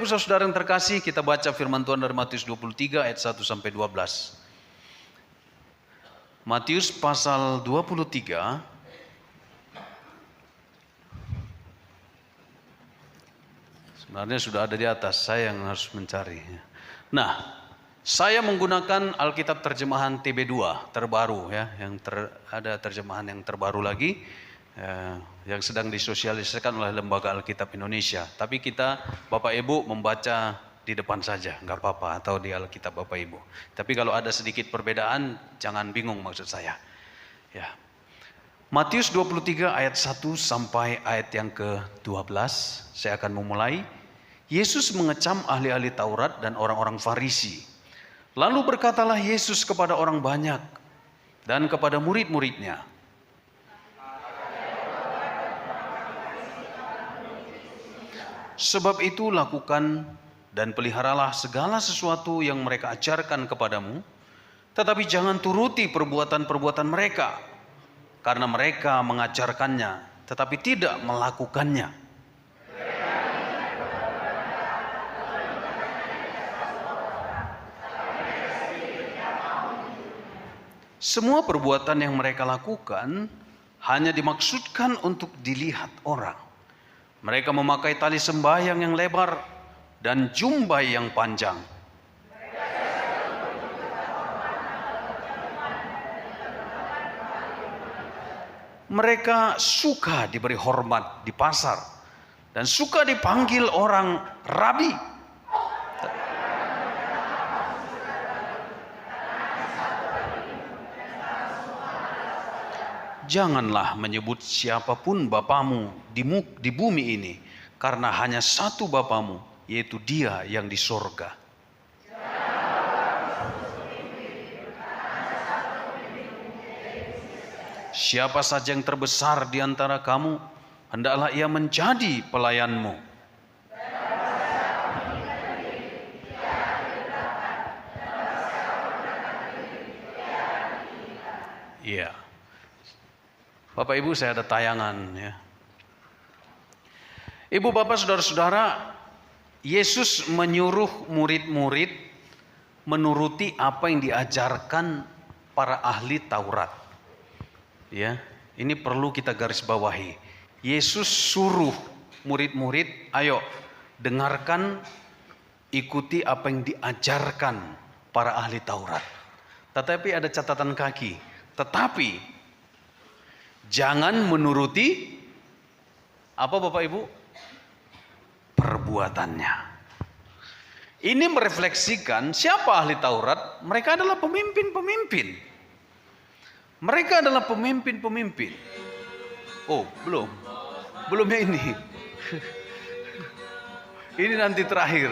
Ibu Saudara yang terkasih, kita baca firman Tuhan dari Matius 23 ayat 1 sampai 12. Matius pasal 23 sebenarnya sudah ada di atas, saya yang harus mencari. Nah, saya menggunakan Alkitab terjemahan TB2 terbaru ya, ada terjemahan yang terbaru lagi yang sedang disosialisasikan oleh Lembaga Alkitab Indonesia. Tapi kita Bapak Ibu membaca di depan saja, nggak apa-apa, atau di Alkitab Bapak Ibu. Tapi kalau ada sedikit perbedaan, jangan bingung maksud saya. Ya. Matius 23 ayat 1 sampai ayat yang ke-12, saya akan memulai. Yesus mengecam ahli-ahli Taurat dan orang-orang Farisi. Lalu berkatalah Yesus kepada orang banyak dan kepada murid-muridnya, sebab itu lakukan dan peliharalah segala sesuatu yang mereka ajarkan kepadamu, tetapi jangan turuti perbuatan-perbuatan mereka, karena mereka mengajarkannya, tetapi tidak melakukannya. Semua perbuatan yang mereka lakukan hanya dimaksudkan untuk dilihat orang. Mereka memakai tali sembahyang yang lebar dan jumbai yang panjang. Mereka suka diberi hormat di pasar dan suka dipanggil orang rabi. Janganlah menyebut siapapun Bapamu di bumi ini, karena hanya satu Bapamu, yaitu Dia yang di sorga. Siapa saja yang terbesar di antara kamu, hendaklah ia menjadi pelayanmu. Iya. Bapak Ibu, saya ada tayangan ya. Ibu bapak saudara-saudara, Yesus menyuruh murid-murid menuruti apa yang diajarkan para ahli Taurat. Ya, ini perlu kita garis bawahi. Yesus suruh murid-murid, ayo dengarkan, ikuti apa yang diajarkan para ahli Taurat. Tetapi ada catatan kaki. Tetapi jangan menuruti apa Bapak Ibu? Perbuatannya. Ini merefleksikan siapa ahli Taurat? Mereka adalah pemimpin-pemimpin. Mereka adalah pemimpin-pemimpin. Oh, belum ya ini. Ini nanti terakhir.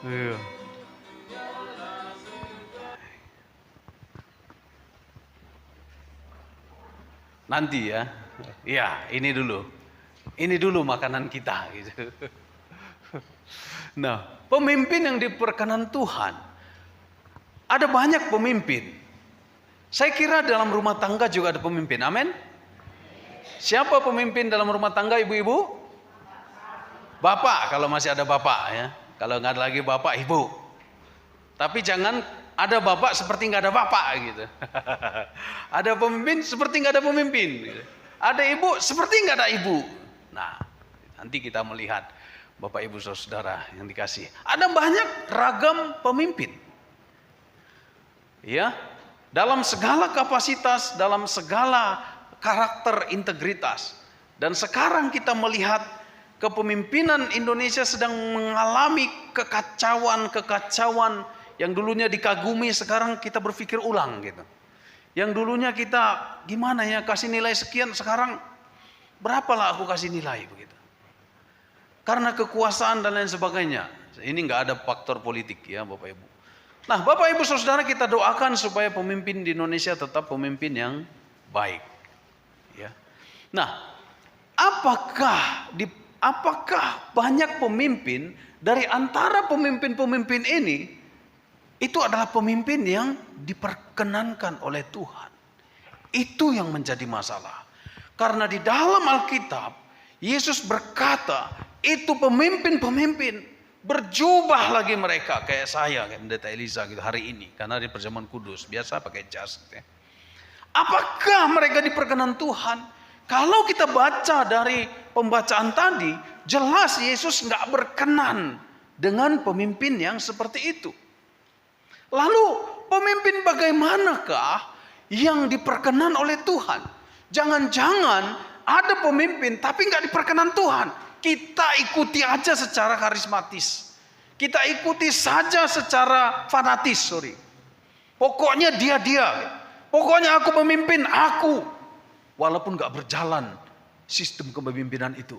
Iya. Nanti ya. Ya, ini dulu makanan kita gitu. Nah, pemimpin yang diperkenan Tuhan. Ada banyak pemimpin. Saya kira dalam rumah tangga juga ada pemimpin. Amin. Siapa pemimpin dalam rumah tangga, ibu-ibu? Bapak, kalau masih ada bapak ya. Kalau nggak ada lagi bapak, ibu. Tapi jangan ada bapak seperti nggak ada bapak gitu. Ada pemimpin seperti nggak ada pemimpin. Gitu. Ada ibu seperti nggak ada ibu. Nah, nanti kita melihat bapak ibu saudara yang dikasih. Ada banyak ragam pemimpin. Ya, dalam segala kapasitas, dalam segala karakter integritas. Dan sekarang kita melihat kepemimpinan Indonesia sedang mengalami kekacauan yang dulunya dikagumi, sekarang kita berpikir ulang gitu. Yang dulunya kita gimana ya kasih nilai sekian, sekarang berapalah aku kasih nilai begitu. Karena kekuasaan dan lain sebagainya. Ini nggak ada faktor politik ya Bapak Ibu. Nah Bapak Ibu Saudara, kita doakan supaya pemimpin di Indonesia tetap pemimpin yang baik. Ya. Nah, apakah banyak pemimpin dari antara pemimpin-pemimpin ini itu adalah pemimpin yang diperkenankan oleh Tuhan? Itu yang menjadi masalah. Karena di dalam Alkitab Yesus berkata, Itu pemimpin-pemimpin. Berjubah lagi mereka kayak saya, kayak Pendeta Elisa gitu hari ini. Karena di perjamuan kudus, biasa pakai jas. Gitu ya. Apakah mereka diperkenan Tuhan? Kalau kita baca dari pembacaan tadi, jelas Yesus nggak berkenan dengan pemimpin yang seperti itu. Lalu pemimpin bagaimanakah yang diperkenan oleh Tuhan? Jangan-jangan ada pemimpin tapi nggak diperkenan Tuhan. Kita ikuti aja secara karismatis. Kita ikuti saja secara fanatis, Pokoknya dia. Pokoknya aku memimpin, aku. Walaupun gak berjalan sistem kepemimpinan itu.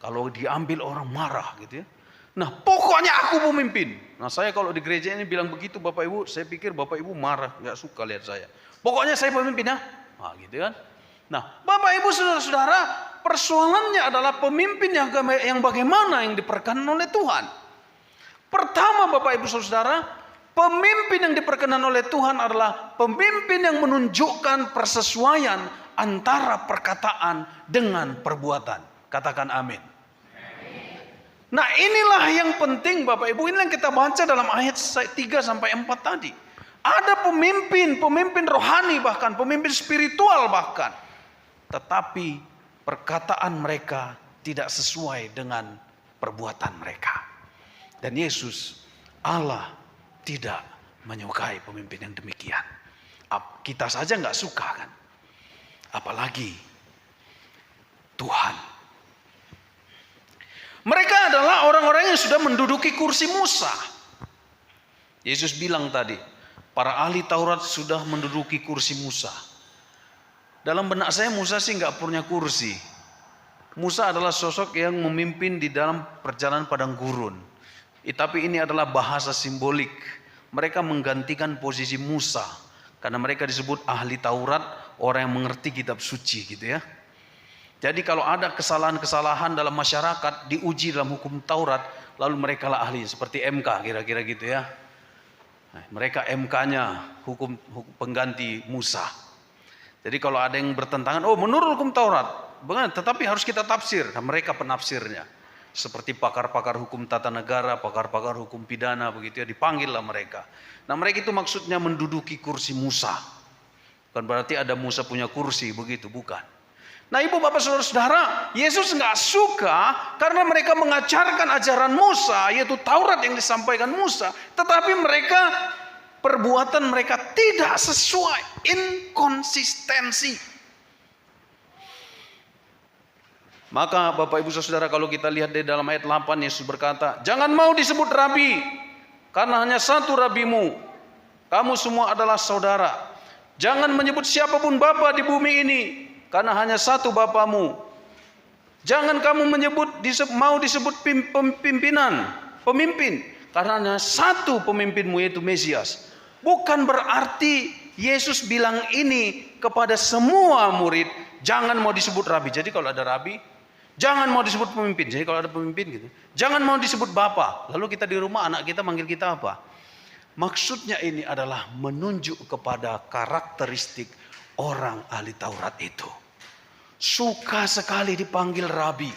Kalau diambil orang marah gitu ya. Nah pokoknya aku pemimpin. Nah saya kalau di gereja ini bilang begitu Bapak Ibu, saya pikir Bapak Ibu marah, gak suka lihat saya. Pokoknya saya pemimpin ya. Nah gitu kan. Nah Bapak Ibu saudara-saudara, persoalannya adalah pemimpin yang bagaimana yang diperkenan oleh Tuhan. Pertama Bapak Ibu saudara, pemimpin yang diperkenan oleh Tuhan adalah pemimpin yang menunjukkan persesuaian antara perkataan dengan perbuatan. Katakan amin. Nah inilah yang penting Bapak Ibu, inilah yang kita baca dalam ayat 3 sampai 4 tadi. Ada pemimpin rohani bahkan, pemimpin spiritual bahkan. Tetapi perkataan mereka tidak sesuai dengan perbuatan mereka. Dan Yesus, Allah tidak menyukai pemimpin yang demikian. Kita saja nggak suka kan. Apalagi Tuhan. Mereka adalah orang-orang yang sudah menduduki kursi Musa. Yesus bilang tadi, para ahli Taurat sudah menduduki kursi Musa. Dalam benak saya Musa sih nggak punya kursi. Musa adalah sosok yang memimpin di dalam perjalanan padang gurun. Tapi ini adalah bahasa simbolik. Mereka menggantikan posisi Musa. Karena mereka disebut ahli Taurat, orang yang mengerti kitab suci gitu ya. Jadi kalau ada kesalahan-kesalahan dalam masyarakat diuji dalam hukum Taurat, lalu mereka lah ahli, seperti MK kira-kira gitu ya. Mereka MK-nya hukum pengganti Musa. Jadi kalau ada yang bertentangan, menurut hukum Taurat, tetapi harus kita tafsir. Nah, mereka penafsirnya. Seperti pakar-pakar hukum tata negara, pakar-pakar hukum pidana begitu ya, dipanggillah mereka. Nah mereka itu maksudnya menduduki kursi Musa. Bukan berarti ada Musa punya kursi begitu, bukan. Nah ibu bapak saudara-saudara, Yesus nggak suka karena mereka mengajarkan ajaran Musa, yaitu Taurat yang disampaikan Musa. Tetapi perbuatan mereka tidak sesuai, inkonsistensi. Maka Bapak Ibu Saudara, kalau kita lihat di dalam ayat 8, Yesus berkata, jangan mau disebut rabi, karena hanya satu rabimu. Kamu semua adalah saudara. Jangan menyebut siapapun bapa di bumi ini, karena hanya satu bapamu. Jangan kamu mau disebut pemimpin, karena hanya satu pemimpinmu, yaitu Mesias. Bukan berarti Yesus bilang ini kepada semua murid, jangan mau disebut rabi. Jadi kalau ada rabi, jangan mau disebut pemimpin. Jadi kalau ada pemimpin gitu, jangan mau disebut bapa. Lalu kita di rumah anak kita manggil kita apa? Maksudnya ini adalah menunjuk kepada karakteristik orang ahli Taurat itu. Suka sekali dipanggil rabi.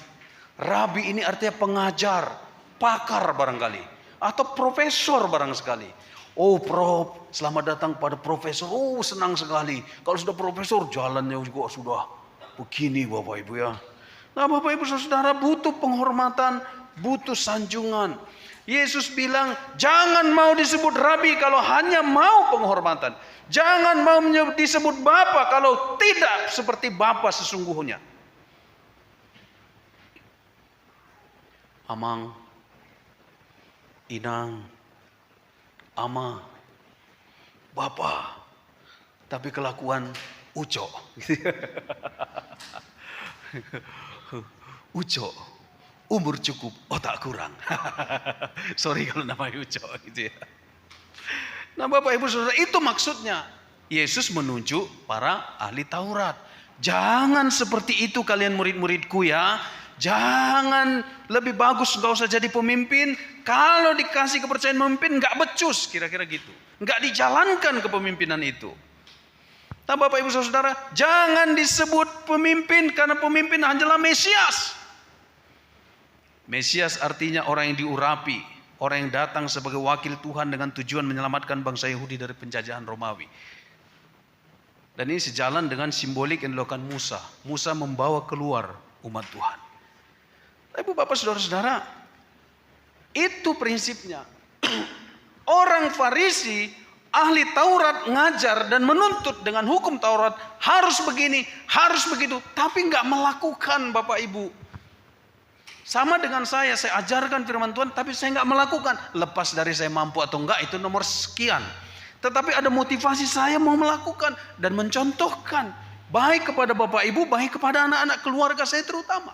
Rabi ini artinya pengajar, pakar barangkali, atau profesor barang sekali. Oh prof, selamat datang pada profesor. Oh senang sekali. Kalau sudah profesor, jalannya juga sudah begini Bapak Ibu ya. Nah Bapak Ibu Saudara, butuh penghormatan, butuh sanjungan. Yesus bilang, jangan mau disebut rabi kalau hanya mau penghormatan. Jangan mau disebut bapa kalau tidak seperti bapa sesungguhnya. Amang, inang, ama, bapa, tapi kelakuan uco. Uco, umur cukup, otak kurang. Sorry kalau namanya Uco gitu ya. Nah Bapak Ibu Saudara, itu maksudnya. Yesus menunjuk para ahli Taurat. Jangan seperti itu kalian murid-muridku ya. Jangan, lebih bagus gak usah jadi pemimpin. Kalau dikasih kepercayaan memimpin gak becus, kira-kira gitu. Gak dijalankan kepemimpinan itu. Nah Bapak Ibu Saudara, jangan disebut pemimpin karena pemimpin hanyalah Mesias. Mesias artinya orang yang diurapi, orang yang datang sebagai wakil Tuhan dengan tujuan menyelamatkan bangsa Yahudi dari penjajahan Romawi. Dan ini sejalan dengan simbolik yang dilakukan Musa. Musa membawa keluar umat Tuhan. Ibu bapak saudara-saudara, itu prinsipnya. Orang Farisi, ahli Taurat ngajar dan menuntut dengan hukum Taurat harus begini, harus begitu, tapi nggak melakukan bapak ibu. Sama dengan saya ajarkan firman Tuhan, tapi saya nggak melakukan. Lepas dari saya mampu atau enggak, itu nomor sekian. Tetapi ada motivasi saya mau melakukan dan mencontohkan. Baik kepada bapak ibu, baik kepada anak-anak keluarga saya terutama.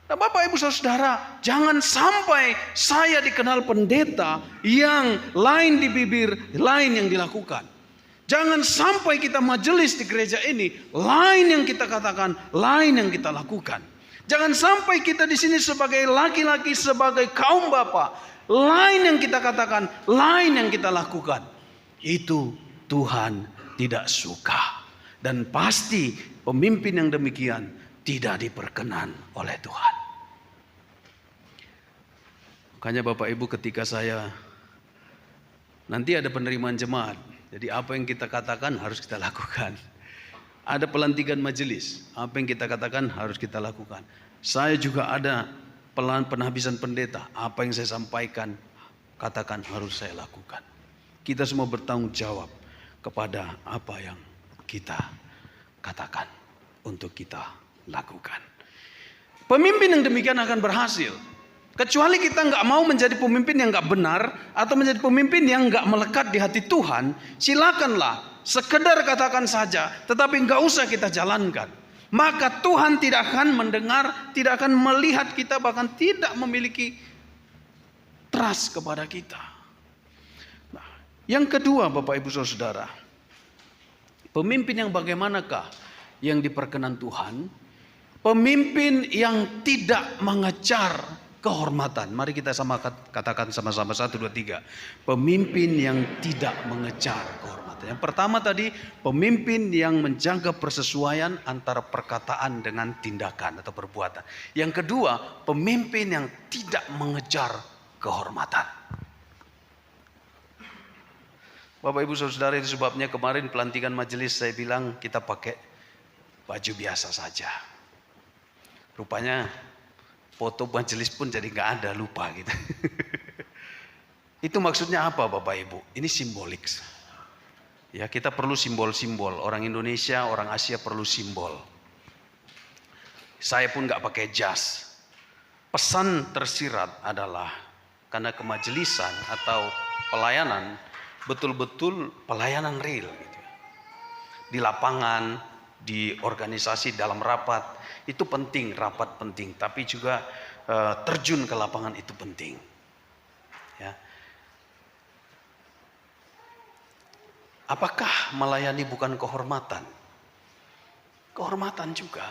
Nah bapak ibu saudara, jangan sampai saya dikenal pendeta yang lain di bibir, lain yang dilakukan. Jangan sampai kita majelis di gereja ini, lain yang kita katakan, lain yang kita lakukan. Jangan sampai kita di sini sebagai laki-laki, sebagai kaum bapak, lain yang kita katakan, lain yang kita lakukan. Itu Tuhan tidak suka. Dan pasti pemimpin yang demikian tidak diperkenan oleh Tuhan. Makanya Bapak Ibu, ketika saya nanti ada penerimaan jemaat, jadi apa yang kita katakan harus kita lakukan. Ada pelantikan majelis, apa yang kita katakan harus kita lakukan. Saya juga ada penhabisan pendeta, apa yang saya sampaikan, katakan harus saya lakukan. Kita semua bertanggung jawab kepada apa yang kita katakan untuk kita lakukan. Pemimpin yang demikian akan berhasil. Kecuali kita nggak mau menjadi pemimpin yang nggak benar atau menjadi pemimpin yang nggak melekat di hati Tuhan, silakanlah. Sekedar katakan saja, tetapi nggak usah kita jalankan. Maka Tuhan tidak akan mendengar, tidak akan melihat kita, bahkan tidak memiliki trust kepada kita. Nah, yang kedua Bapak Ibu Saudara, pemimpin yang bagaimanakah yang diperkenan Tuhan? Pemimpin yang tidak mengejar kehormatan. Mari kita katakan sama-sama 1, 2, 3. Pemimpin yang tidak mengejar kehormatan. Yang pertama tadi, pemimpin yang menjaga persesuaian antara perkataan dengan tindakan atau perbuatan. Yang kedua, pemimpin yang tidak mengejar kehormatan. Bapak Ibu Saudara, itu sebabnya kemarin pelantikan majelis saya bilang kita pakai baju biasa saja. Rupanya foto majelis pun jadi nggak ada, lupa gitu. Itu maksudnya apa Bapak Ibu? Ini simbolik. Ya, kita perlu simbol-simbol. Orang Indonesia, orang Asia perlu simbol. Saya pun nggak pakai jas. Pesan tersirat adalah karena kemajelisan atau pelayanan betul-betul pelayanan real gitu. Di lapangan, di organisasi, dalam rapat itu penting, rapat penting, tapi juga terjun ke lapangan itu penting. Ya. Apakah melayani bukan kehormatan? Kehormatan juga.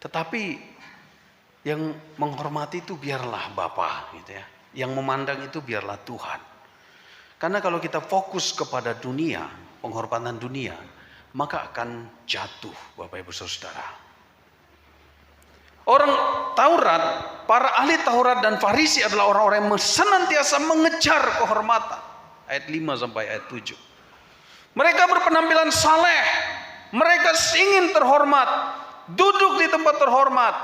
Tetapi yang menghormati itu biarlah Bapa gitu ya. Yang memandang itu biarlah Tuhan. Karena kalau kita fokus kepada dunia, penghormatan dunia, maka akan jatuh Bapak Ibu Saudara. Orang Taurat, para ahli Taurat dan Farisi adalah orang-orang yang senantiasa mengejar kehormatan. Ayat 5 sampai ayat 7. Mereka berpenampilan saleh, mereka ingin terhormat, duduk di tempat terhormat,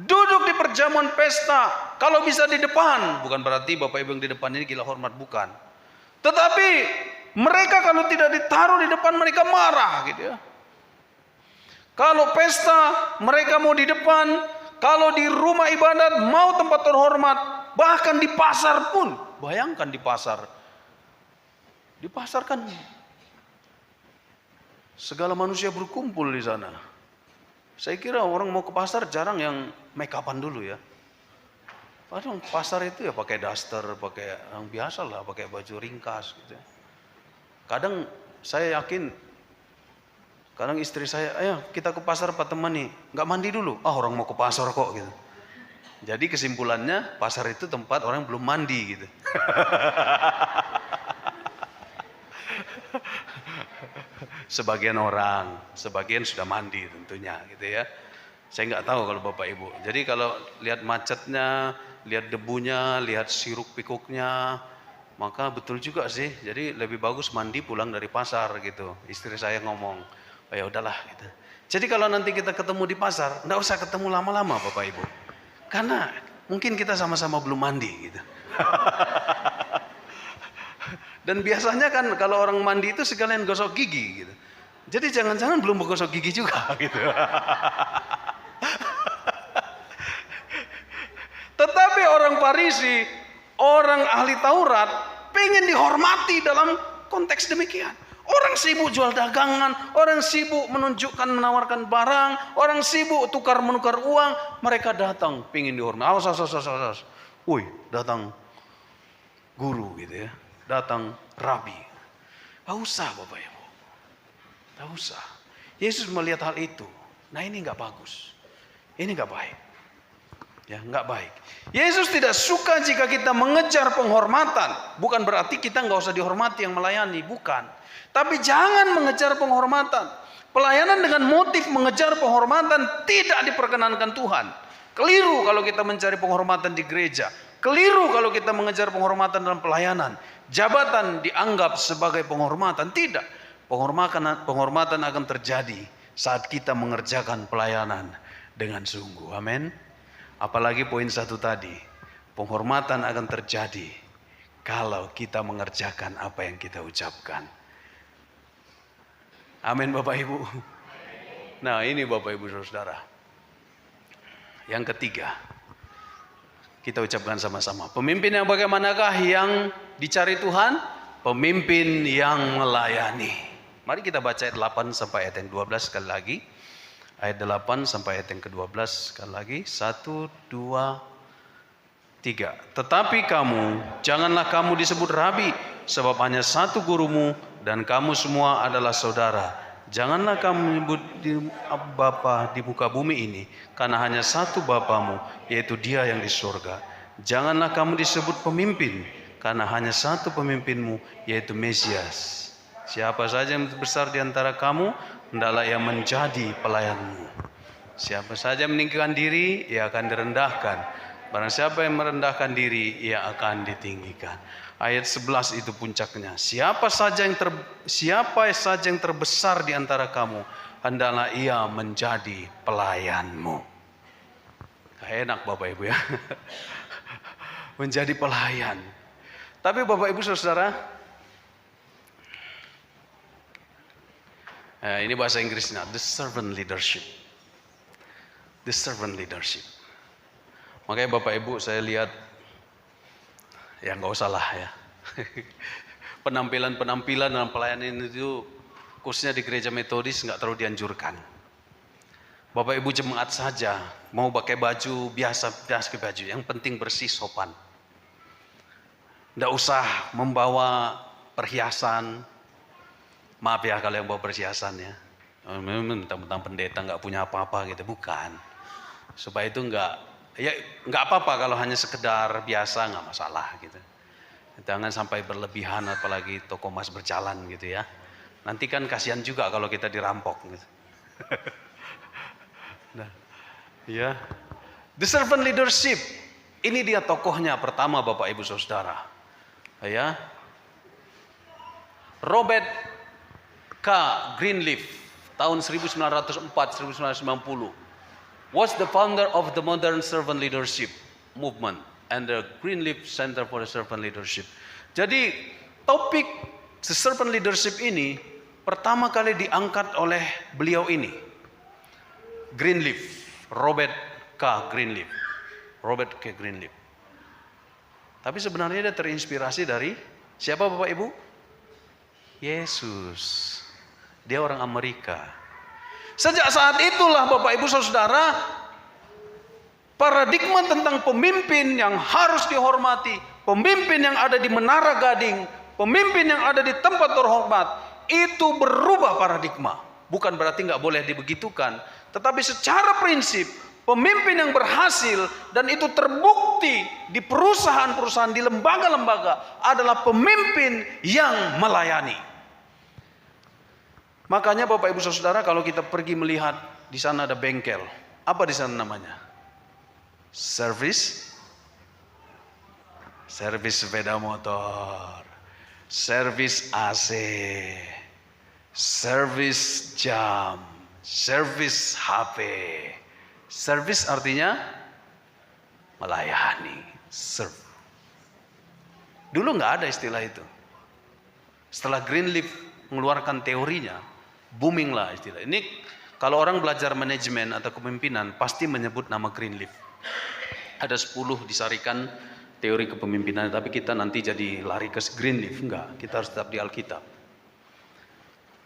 duduk di perjamuan pesta, kalau bisa di depan. Bukan berarti Bapak Ibu yang di depan ini gila hormat, bukan. Tetapi mereka kalau tidak ditaruh di depan mereka marah gitu ya. Kalau pesta mereka mau di depan, kalau di rumah ibadat mau tempat terhormat, bahkan di pasar pun. Bayangkan di pasar. Di pasar kan segala manusia berkumpul di sana. Saya kira orang mau ke pasar jarang yang make upan dulu ya. Padahal pasar itu ya pakai daster, pakai yang biasa lah, pakai baju ringkas gitu. Kadang saya yakin, kadang istri saya, ayo kita ke pasar Pak teman nih, nggak mandi dulu. Ah orang mau ke pasar kok gitu. Jadi kesimpulannya pasar itu tempat orang belum mandi gitu. Sebagian orang, sebagian sudah mandi tentunya gitu ya. Saya nggak tahu kalau Bapak Ibu. Jadi kalau lihat macetnya, lihat debunya, lihat siruk pikuknya, maka betul juga sih. Jadi lebih bagus mandi pulang dari pasar gitu. Istri saya ngomong, oh, ya udahlah gitu. Jadi kalau nanti kita ketemu di pasar, nggak usah ketemu lama-lama Bapak Ibu. Karena mungkin kita sama-sama belum mandi gitu. Dan biasanya kan kalau orang mandi itu sekalian gosok gigi gitu. Jadi jangan-jangan belum gosok gigi juga gitu. Tetapi orang Farisi, orang ahli Taurat, pengen dihormati dalam konteks demikian. Orang sibuk jual dagangan, orang sibuk menunjukkan, menawarkan barang, orang sibuk tukar menukar uang, mereka datang pengen dihormati. Awas. Woi, datang guru gitu ya, datang rabi. Gak usah Bapak Ibu, gak usah. Yesus melihat hal itu. Nah ini gak bagus, ini gak baik. Ya, nggak baik. Yesus tidak suka jika kita mengejar penghormatan. Bukan berarti kita nggak usah dihormati yang melayani, bukan. Tapi jangan mengejar penghormatan. Pelayanan dengan motif mengejar penghormatan tidak diperkenankan Tuhan. Keliru kalau kita mencari penghormatan di gereja. Keliru kalau kita mengejar penghormatan dalam pelayanan. Jabatan dianggap sebagai penghormatan. Tidak. Penghormatan akan terjadi saat kita mengerjakan pelayanan dengan sungguh. Amin. Apalagi poin 1 tadi, penghormatan akan terjadi kalau kita mengerjakan apa yang kita ucapkan. Amin Bapak Ibu. Nah ini Bapak Ibu Saudara. Yang ketiga, kita ucapkan sama-sama. Pemimpin yang bagaimanakah yang dicari Tuhan? Pemimpin yang melayani. Mari kita baca ayat 8 sampai ayat yang 12 sekali lagi. Ayat 8 sampai ayat yang ke-12 sekali lagi. 1, 2, 3. Tetapi kamu, janganlah kamu disebut rabi, sebab hanya satu gurumu dan kamu semua adalah saudara. Janganlah kamu menyebut Bapa di muka bumi ini, karena hanya satu Bapamu, yaitu Dia yang di surga. Janganlah kamu disebut pemimpin, karena hanya satu pemimpinmu, yaitu Mesias. Siapa saja yang besar di antara kamu, hendaklah ia menjadi pelayanmu. Siapa saja meninggikan diri, ia akan direndahkan. Barang siapa yang merendahkan diri, ia akan ditinggikan. Ayat 11 itu puncaknya. Siapa saja yang terbesar di antara kamu, hendaklah ia menjadi pelayanmu. Enak Bapak Ibu ya. Menjadi pelayan. Tapi Bapak Ibu Saudara, ini bahasa Inggrisnya, the servant leadership. The servant leadership. Makanya Bapak Ibu saya lihat, ya nggak usah lah ya. Penampilan dalam pelayanan itu, khususnya di gereja metodis nggak terlalu dianjurkan. Bapak Ibu jemaat saja, mau pakai baju biasa pakai baju. Yang penting bersih, sopan. Nggak usah membawa perhiasan. Maaf ya kalau yang bawa perhiasan ya. Tentang pendeta nggak punya apa-apa gitu, bukan. Supaya itu nggak apa-apa kalau hanya sekedar biasa, nggak masalah gitu. Jangan sampai berlebihan, apalagi toko emas berjalan gitu ya. Nanti kan kasihan juga kalau kita dirampok gitu. Nah, ya. The servant leadership, ini dia tokohnya pertama Bapak Ibu Saudara. Ya. Robert K. Greenleaf tahun 1904-1990 was the founder of the modern servant leadership movement and the Greenleaf Center for the Servant Leadership. Jadi topik the servant leadership ini pertama kali diangkat oleh beliau ini, Greenleaf, Robert K. Greenleaf. Robert K. Greenleaf. Tapi sebenarnya dia terinspirasi dari siapa Bapak Ibu? Yesus. Dia orang Amerika. Sejak saat itulah Bapak Ibu Saudara, paradigma tentang pemimpin yang harus dihormati, pemimpin yang ada di menara gading, pemimpin yang ada di tempat terhormat, itu berubah paradigma. Bukan berarti nggak boleh dibegitukan, tetapi secara prinsip pemimpin yang berhasil dan itu terbukti di perusahaan-perusahaan, di lembaga-lembaga adalah pemimpin yang melayani. Makanya Bapak Ibu Saudara, kalau kita pergi melihat di sana ada bengkel, Apa di sana namanya? Servis sepeda motor, servis AC, servis jam, servis HP. Servis artinya melayani, serve. Dulu nggak ada istilah itu. Setelah Greenleaf mengeluarkan teorinya, booming lah istilah. Ini kalau orang belajar manajemen atau kepemimpinan pasti menyebut nama Greenleaf. Ada 10 disarikan teori kepemimpinan, tapi kita nanti jadi lari ke Greenleaf. Enggak, kita harus tetap di Alkitab.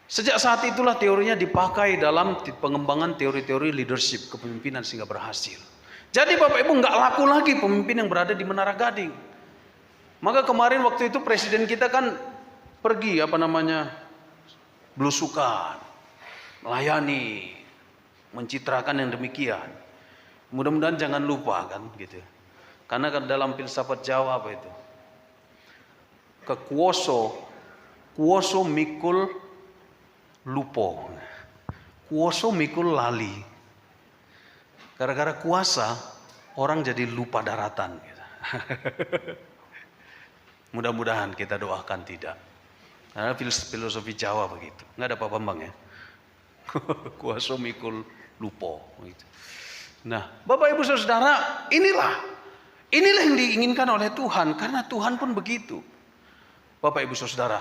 Sejak saat itulah teorinya dipakai dalam pengembangan teori-teori leadership, kepemimpinan sehingga berhasil. Jadi Bapak Ibu nggak laku lagi pemimpin yang berada di Menara Gading. Maka kemarin waktu itu presiden kita kan pergi belusukan, melayani, mencitrakan yang demikian. Mudah-mudahan jangan lupa kan gitu. Karena kan dalam filsafat Jawa apa itu? Kuoso mikul lupo. Kuoso mikul lali. Gara-gara kuasa orang jadi lupa daratan gitu. Mudah-mudahan kita doakan tidak. Karena filosofi Jawa begitu. Nggak ada Pak Bambang ya. Kuoso mikul lupo gitu. Nah, Bapak Ibu Saudara, inilah yang diinginkan oleh Tuhan, karena Tuhan pun begitu. Bapak Ibu Saudara,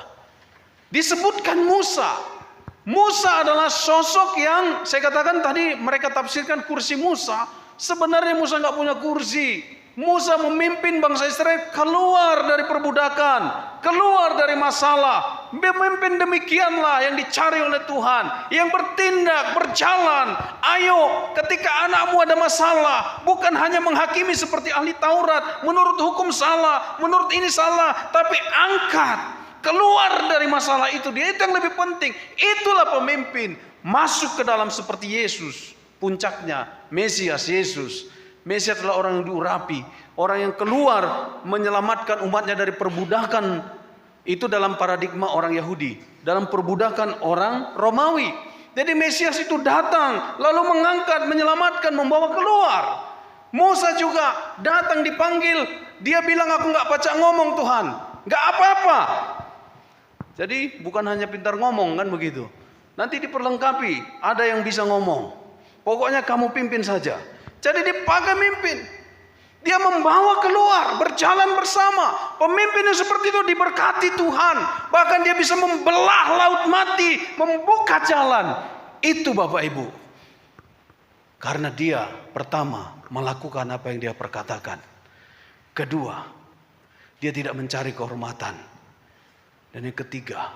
disebutkan Musa. Musa adalah sosok yang saya katakan tadi mereka tafsirkan kursi Musa. Sebenarnya Musa nggak punya kursi. Musa memimpin bangsa Israel keluar dari perbudakan, keluar dari masalah. Memimpin demikianlah yang dicari oleh Tuhan, yang bertindak, berjalan. Ayo, ketika anakmu ada masalah, bukan hanya menghakimi seperti ahli Taurat, menurut hukum salah, menurut ini salah, tapi angkat, keluar dari masalah itu. Dia itu yang lebih penting. Itulah pemimpin, masuk ke dalam seperti Yesus. Puncaknya Mesias Yesus. Mesias adalah orang yang diurapi, orang yang keluar menyelamatkan umatnya dari perbudakan. Itu dalam paradigma orang Yahudi, dalam perbudakan orang Romawi. Jadi Mesias itu datang, lalu mengangkat, menyelamatkan, membawa keluar. Musa juga datang dipanggil, dia bilang aku nggak baca ngomong Tuhan, nggak apa-apa. Jadi bukan hanya pintar ngomong kan begitu. Nanti diperlengkapi, ada yang bisa ngomong. Pokoknya kamu pimpin saja. Jadi dipakai mimpin. Dia membawa keluar, berjalan bersama. Pemimpin yang seperti itu diberkati Tuhan. Bahkan dia bisa membelah laut mati, membuka jalan. Itu Bapak Ibu. Karena dia pertama melakukan apa yang dia perkatakan. Kedua, dia tidak mencari kehormatan. Dan yang ketiga,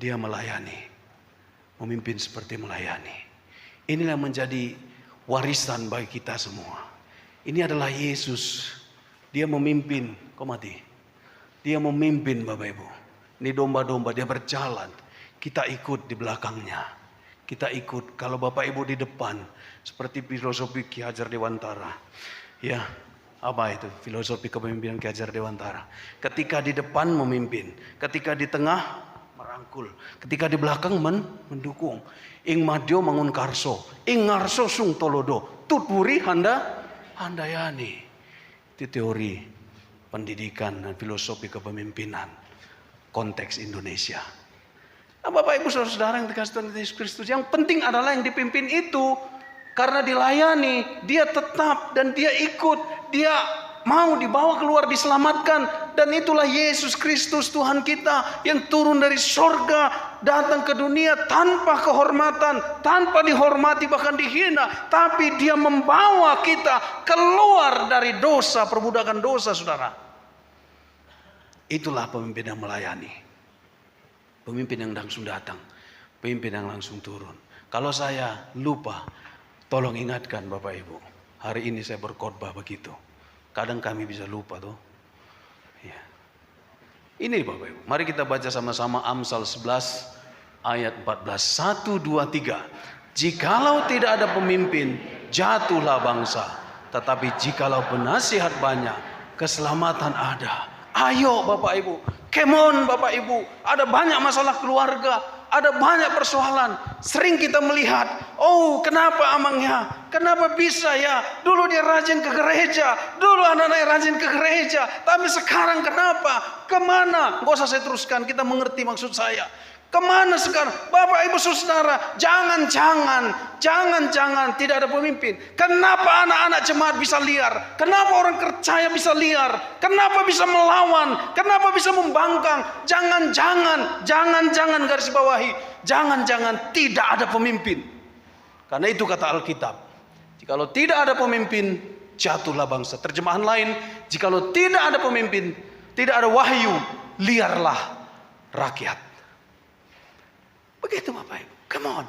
dia melayani. Memimpin seperti melayani. Inilah menjadi warisan bagi kita semua. Ini adalah Yesus. Dia memimpin. Kok mati? Dia memimpin Bapak Ibu. Ini domba-domba, dia berjalan. Kita ikut di belakangnya. Kita ikut. Kalau Bapak Ibu di depan. Seperti filosofi Ki Hajar Dewantara. Ya, apa itu? Filosofi kepemimpinan Ki Hajar Dewantara. Ketika di depan memimpin. Ketika di tengah merangkul. Ketika di belakang mendukung. Ing madyo mangun karso. Ing ngarso sung tolodo. Tuturi handayani. Itu teori pendidikan dan filosofi kepemimpinan konteks Indonesia. Nah, Bapak Ibu Saudara yang dikasih Tuhan Yesus Kristus, yang penting adalah yang dipimpin itu karena dilayani, dia tetap dan dia ikut, dia mau dibawa keluar, diselamatkan. Dan itulah Yesus Kristus Tuhan kita yang turun dari sorga, datang ke dunia tanpa kehormatan, tanpa dihormati, bahkan dihina. Tapi dia membawa kita keluar dari dosa, perbudakan dosa, saudara. Itulah pemimpin yang melayani. Pemimpin yang langsung datang, pemimpin yang langsung turun. Kalau saya lupa, tolong ingatkan Bapak Ibu. Hari ini saya berkhotbah begitu. Kadang kami bisa lupa tuh. Ya. Ini Bapak Ibu. Mari kita baca sama-sama Amsal 11 ayat 14. 1, 2, 3. Jikalau tidak ada pemimpin, jatuhlah bangsa. Tetapi jikalau penasihat banyak, keselamatan ada. Ayo Bapak Ibu. Come on Bapak Ibu. Ada banyak masalah keluarga. Ada banyak persoalan. Sering kita melihat, oh kenapa amangnya? Kenapa bisa ya? Dulu dia rajin ke gereja. Dulu anak-anaknya rajin ke gereja. Tapi sekarang kenapa? Kemana? Gak usah saya teruskan, kita mengerti maksud saya. Kemana sekarang? Bapak Ibu Saudara, jangan-jangan tidak ada pemimpin. Kenapa anak-anak jemaat bisa liar? Kenapa orang percaya bisa liar? Kenapa bisa melawan? Kenapa bisa membangkang? Jangan-jangan garis bawahi. Jangan-jangan tidak ada pemimpin. Karena itu kata Alkitab. Jikalau tidak ada pemimpin, jatuhlah bangsa. Terjemahan lain, jikalau tidak ada pemimpin, tidak ada wahyu, liarlah rakyat. Begitu Bapak Ibu. Come on.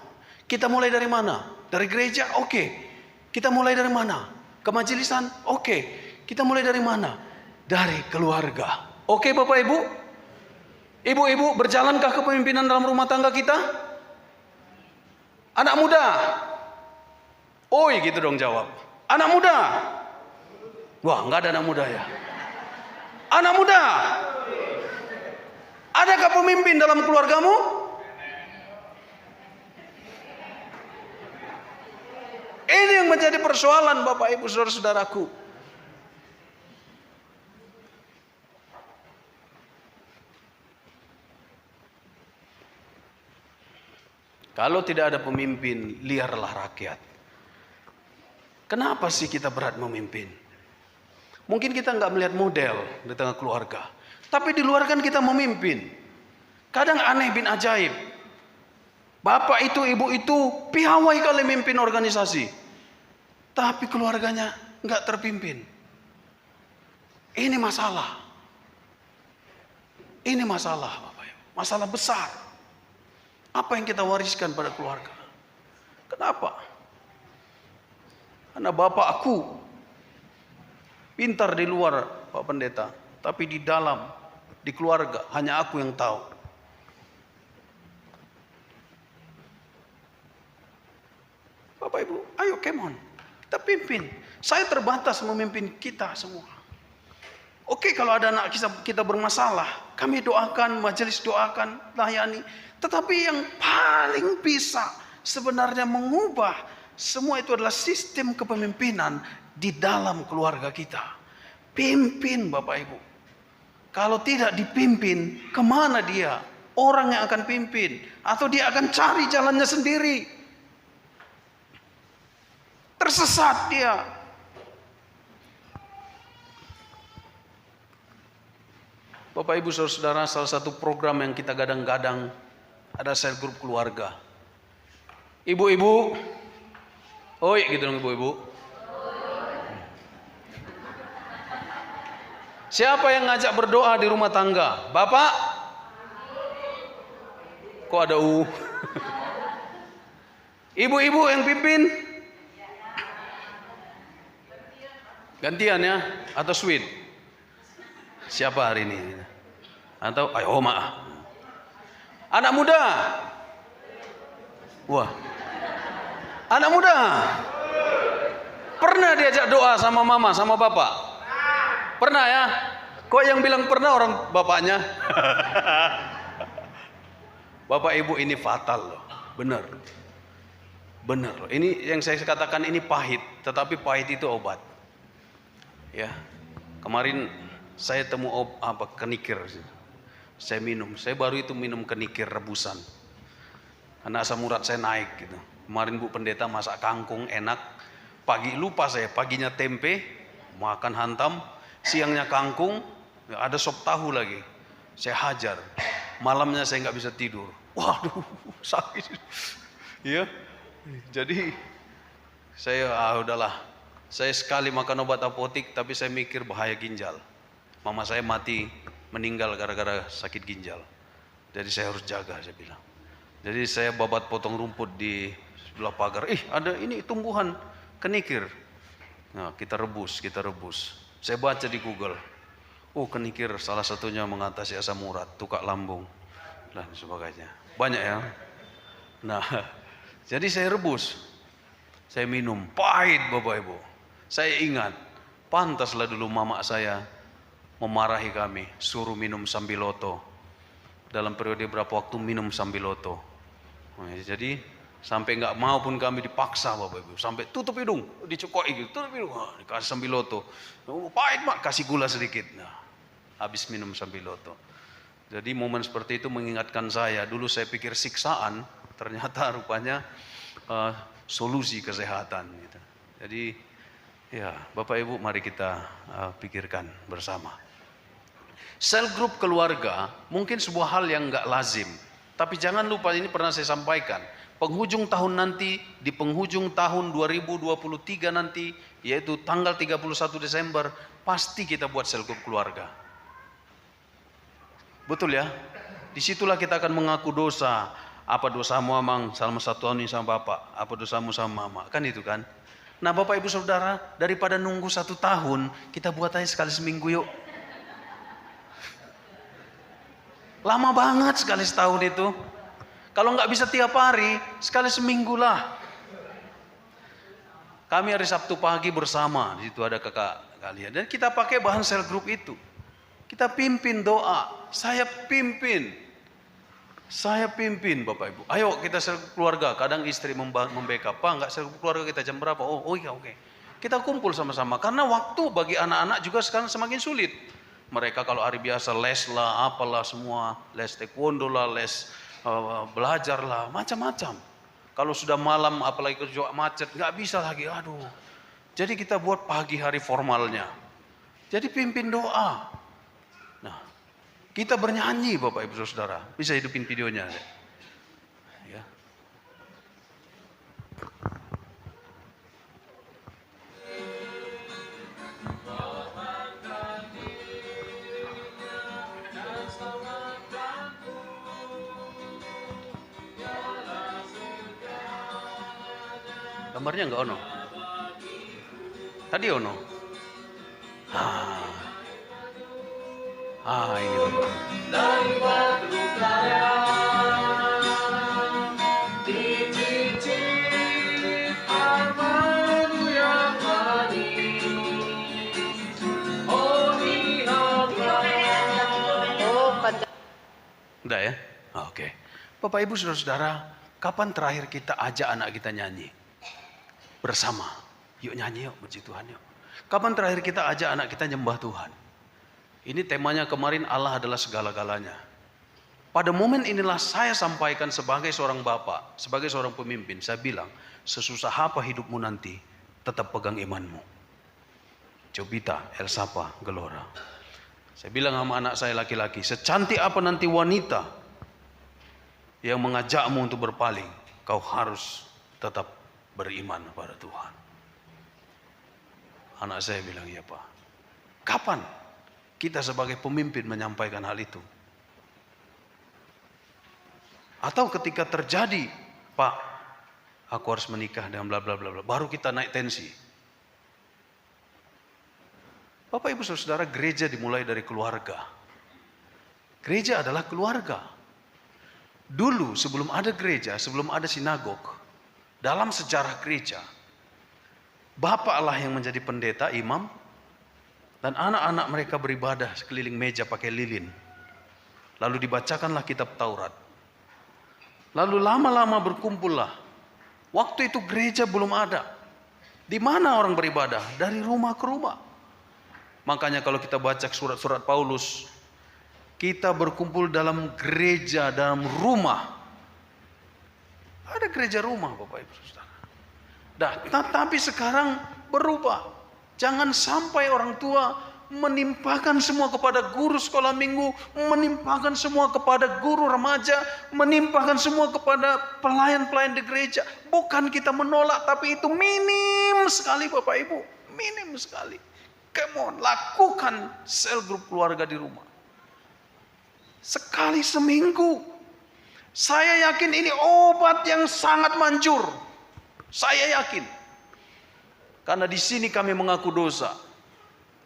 Kita mulai dari mana? Dari gereja? Oke. Kita mulai dari mana? Kemajelisan? Oke. Kita mulai dari mana? Dari keluarga. Oke Bapak Ibu? Ibu-ibu, berjalankah kepemimpinan dalam rumah tangga kita? Anak muda? Oi gitu dong jawab. Anak muda? Wah, nggak ada anak muda ya. Anak muda? Adakah pemimpin dalam keluargamu? Ini yang menjadi persoalan Bapak Ibu Saudara-saudaraku. Kalau tidak ada pemimpin, liarlah rakyat. Kenapa sih kita berat memimpin? Mungkin kita nggak melihat model di tengah keluarga. Tapi di luar kan kita memimpin. Kadang aneh bin ajaib. Bapak itu, ibu itu piawai kali mimpin organisasi. Tapi keluarganya nggak terpimpin. Ini masalah. Ini masalah, Bapak Ibu. Masalah besar. Apa yang kita wariskan pada keluarga? Kenapa? Karena bapak aku pintar di luar, Pak Pendeta. Tapi di dalam, di keluarga, hanya aku yang tahu. Bapak Ibu, ayo come on. Kita pimpin. Saya terbatas memimpin kita semua. Oke, kalau ada anak kita bermasalah, kami doakan, majelis doakan, layani. Tetapi yang paling bisa sebenarnya mengubah semua itu adalah sistem kepemimpinan di dalam keluarga kita. Pimpin Bapak Ibu. Kalau tidak dipimpin, kemana dia? Orang yang akan pimpin. Atau dia akan cari jalannya sendiri. Tersesat dia. Bapak Ibu Saudara, salah satu program yang kita gadang-gadang ada sel grup keluarga. Ibu-ibu, oi gitu dong ibu-ibu. Siapa yang ngajak berdoa di rumah tangga? Bapak? Kok ada U? Ibu-ibu yang pimpin? Gantian ya? Atau sweet? Siapa hari ini? Atau ayo maaf. Anak muda? Wah. Anak muda? Pernah diajak doa sama mama, sama bapak? Pernah ya? Kok yang bilang pernah orang bapaknya? Bapak ibu ini fatal loh. Benar. Benar loh. Ini yang saya katakan ini pahit. Tetapi pahit itu obat. Ya, kemarin saya temu kenikir, saya minum, saya baru itu minum kenikir rebusan, karena asam urat saya naik gitu. Kemarin Bu Pendeta masak kangkung enak, pagi lupa saya, paginya tempe, makan hantam, siangnya kangkung, ada sop tahu lagi, saya hajar, malamnya saya nggak bisa tidur, waduh sakit, ya, jadi saya udahlah. Saya sekali makan obat apotik, tapi saya mikir bahaya ginjal. Mama saya mati, meninggal gara-gara sakit ginjal. Jadi saya harus jaga, saya bilang. Jadi saya babat potong rumput di sebelah pagar. Ada ini tumbuhan kenikir. Nah, kita rebus. Saya baca di Google. Kenikir salah satunya mengatasi asam urat, tukak lambung, dan sebagainya. Banyak ya. Nah, jadi saya rebus. Saya minum, pahit Bapak Ibu. Saya ingat, pantaslah dulu mama saya memarahi kami, suruh minum Sambiloto. Dalam periode berapa waktu minum Sambiloto. Jadi Sampai nggak mau pun kami dipaksa Bapak Ibu. Sampai tutup hidung, dicekoi gitu, tutup hidung. Dikasih sambiloto. Pahit mak, kasih gula sedikit. Nah, habis minum sambiloto. Jadi momen seperti itu mengingatkan saya. Dulu saya pikir siksaan, ternyata rupanya solusi kesehatan. Gitu. Jadi ya Bapak Ibu mari kita pikirkan bersama. Sel grup keluarga mungkin sebuah hal yang nggak lazim. Tapi jangan lupa, ini pernah saya sampaikan. Penghujung tahun nanti, di penghujung tahun 2023 nanti, yaitu tanggal 31 Desember, pasti kita buat sel grup keluarga. Betul ya? Disitulah kita akan mengaku dosa. Apa dosamu amang sama satu tahun ini sama bapak? Apa dosamu sama mama? Kan itu kan? Nah Bapak Ibu Saudara, daripada nunggu 1 tahun, kita buat aja sekali seminggu yuk. Lama banget sekali setahun itu. Kalau nggak bisa tiap hari, sekali seminggu lah. Kami hari Sabtu pagi bersama, di situ ada kakak kalian. Dan kita pakai bahan sel grup itu. Kita pimpin doa. Saya pimpin Bapak Ibu. Ayo kita sel keluarga. Kadang istri membackup. Pak nggak sel keluarga kita jam berapa? Oh iya oke. Kita kumpul sama-sama. Karena waktu bagi anak-anak juga sekarang semakin sulit. Mereka kalau hari biasa les lah, apalah semua. Les taekwondo lah, les belajar lah, macam-macam. Kalau sudah malam apalagi kerja macet, nggak bisa lagi. Aduh. Jadi kita buat pagi hari formalnya. Jadi pimpin doa. Nah, kita bernyanyi Bapak Ibu Saudara. Bisa hidupin videonya. Ya. Gambarnya enggak ono. Tadi ono. Ini Bapak. Udah ya? Oke. Bapak Ibu Saudara-saudara, kapan terakhir kita ajak anak kita nyanyi? Bersama. Yuk nyanyi yuk, puji Tuhan yuk. Kapan terakhir kita ajak anak kita nyembah Tuhan? Ini temanya kemarin, Allah adalah segala-galanya. Pada momen inilah saya sampaikan sebagai seorang bapak, sebagai seorang pemimpin. Saya bilang, sesusah apa hidupmu nanti, tetap pegang imanmu. Jobita, Elsapa, Gelora. Saya bilang sama anak saya laki-laki, secantik apa nanti wanita yang mengajakmu untuk berpaling, kau harus tetap beriman pada Tuhan. Anak saya bilang, iya Pak. Kapan kita sebagai pemimpin menyampaikan hal itu? Atau ketika terjadi, Pak, aku harus menikah dengan bla bla bla bla, baru kita naik tensi. Bapak Ibu Saudara, gereja dimulai dari keluarga. Gereja adalah keluarga. Dulu sebelum ada gereja, sebelum ada sinagog, dalam sejarah gereja, bapaklah yang menjadi pendeta, imam, dan anak-anak mereka beribadah sekeliling meja pakai lilin. Lalu dibacakanlah kitab Taurat. Lalu lama-lama berkumpullah. Waktu itu gereja belum ada. Di mana orang beribadah? Dari rumah ke rumah. Makanya kalau kita baca surat-surat Paulus, kita berkumpul dalam gereja, dalam rumah. Ada gereja rumah Bapak Ibu Saudara. Tapi sekarang berubah. Jangan sampai orang tua menimpakan semua kepada guru sekolah minggu, menimpakan semua kepada guru remaja, menimpakan semua kepada pelayan-pelayan di gereja. Bukan kita menolak, tapi itu minim sekali Bapak Ibu. Minim sekali. Come on, lakukan sel grup keluarga di rumah. Sekali seminggu. Saya yakin ini obat yang sangat manjur. Saya yakin. Karena di sini kami mengaku dosa.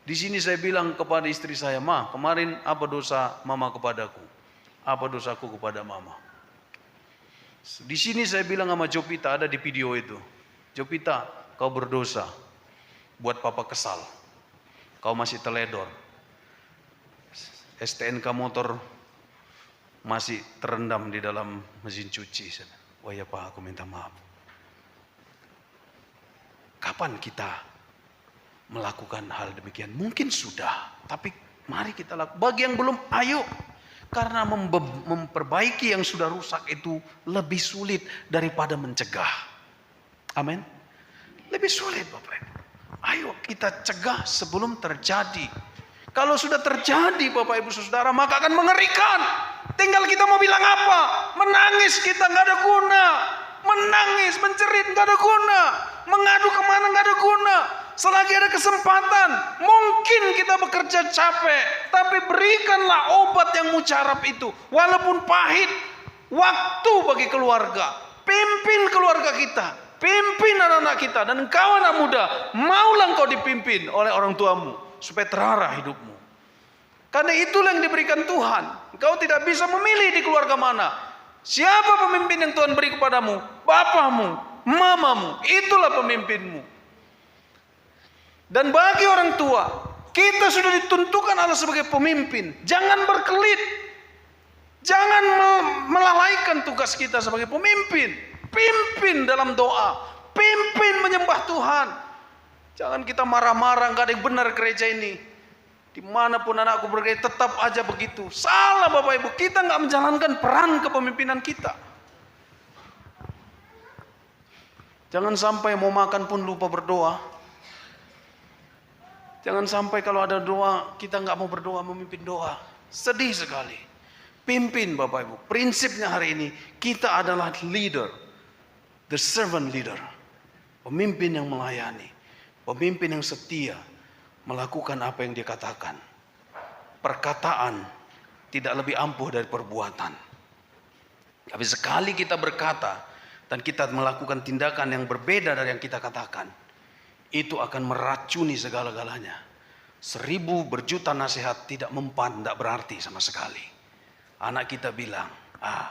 Di sini saya bilang kepada istri saya, Ma, kemarin apa dosa mama kepadaku? Apa dosaku kepada mama? Di sini saya bilang sama Jopita, ada di video itu. Jopita, kau berdosa. Buat papa kesal. Kau masih teledor. STNK motor masih terendam di dalam mesin cuci. Oh ya Pak, aku minta maaf. Kapan kita melakukan hal demikian? Mungkin sudah, tapi mari kita lakukan. Bagi yang belum, ayo. Karena memperbaiki yang sudah rusak itu lebih sulit daripada mencegah. Amin. Lebih sulit Bapak Ibu. Ayo kita cegah sebelum terjadi. Kalau sudah terjadi Bapak Ibu Saudara, maka akan mengerikan. Tinggal kita mau bilang apa? Menangis kita nggak ada guna. Menangis, menjerit nggak ada guna. Mengadu kemana nggak ada guna. Selagi ada kesempatan, mungkin kita bekerja capek, tapi berikanlah obat yang mujarab itu. Walaupun pahit, waktu bagi keluarga. Pimpin keluarga kita, pimpin anak-anak kita. Dan engkau anak muda, maulah engkau dipimpin oleh orang tuamu, supaya terarah hidupmu. Karena itulah yang diberikan Tuhan. Engkau tidak bisa memilih di keluarga mana. Siapa pemimpin yang Tuhan beri kepadamu? Bapamu, mamamu, itulah pemimpinmu. Dan bagi orang tua, kita sudah ditentukan Allah sebagai pemimpin. Jangan berkelit. Jangan melalaikan tugas kita sebagai pemimpin. Pimpin dalam doa. Pimpin menyembah Tuhan. Jangan kita marah-marah, gak ada yang benar gereja ini. Dimanapun anakku bergereja, tetap aja begitu. Salah Bapak Ibu, kita gak menjalankan peran kepemimpinan kita. Jangan sampai mau makan pun lupa berdoa. Jangan sampai kalau ada doa, kita nggak mau berdoa, memimpin doa. Sedih sekali. Pimpin Bapak Ibu. Prinsipnya hari ini, kita adalah leader. The servant leader. Pemimpin yang melayani. Pemimpin yang setia. Melakukan apa yang dia katakan. Perkataan tidak lebih ampuh dari perbuatan. Tapi sekali kita berkata, dan kita melakukan tindakan yang berbeda dari yang kita katakan, itu akan meracuni segala-galanya. 1000 berjuta nasihat tidak mempan, tidak berarti sama sekali. Anak kita bilang,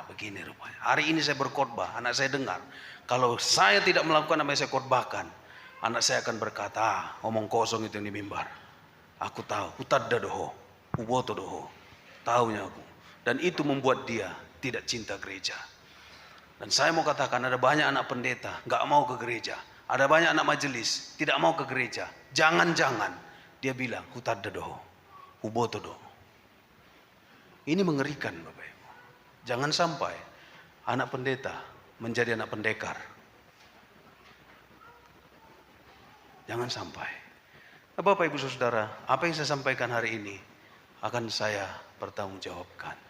begini rupanya. Hari ini saya berkhotbah, anak saya dengar. Kalau saya tidak melakukan apa yang saya khotbahkan, anak saya akan berkata, omong kosong itu yang di mimbar. Aku tahu, utadda doho, uboto doho. Tahunya aku. Dan itu membuat dia tidak cinta gereja. Dan saya mau katakan, ada banyak anak pendeta nggak mau ke gereja. Ada banyak anak majelis tidak mau ke gereja. Jangan-jangan dia bilang hutadda doho, uboto doho. Ini mengerikan Bapak Ibu. Jangan sampai anak pendeta menjadi anak pendekar. Jangan sampai. Nah, Bapak Ibu Saudara, apa yang saya sampaikan hari ini akan saya pertanggungjawabkan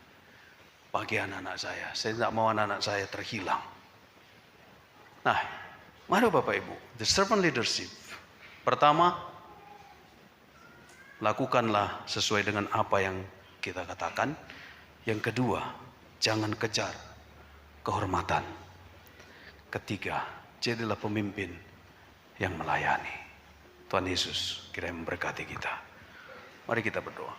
bagi anak-anak saya. Saya tidak mau anak-anak saya terhilang. Nah, mari Bapak Ibu, the servant leadership. Pertama, lakukanlah sesuai dengan apa yang kita katakan. Yang kedua, jangan kejar kehormatan. Ketiga, jadilah pemimpin yang melayani. Tuhan Yesus kiranya memberkati kita. Mari kita berdoa.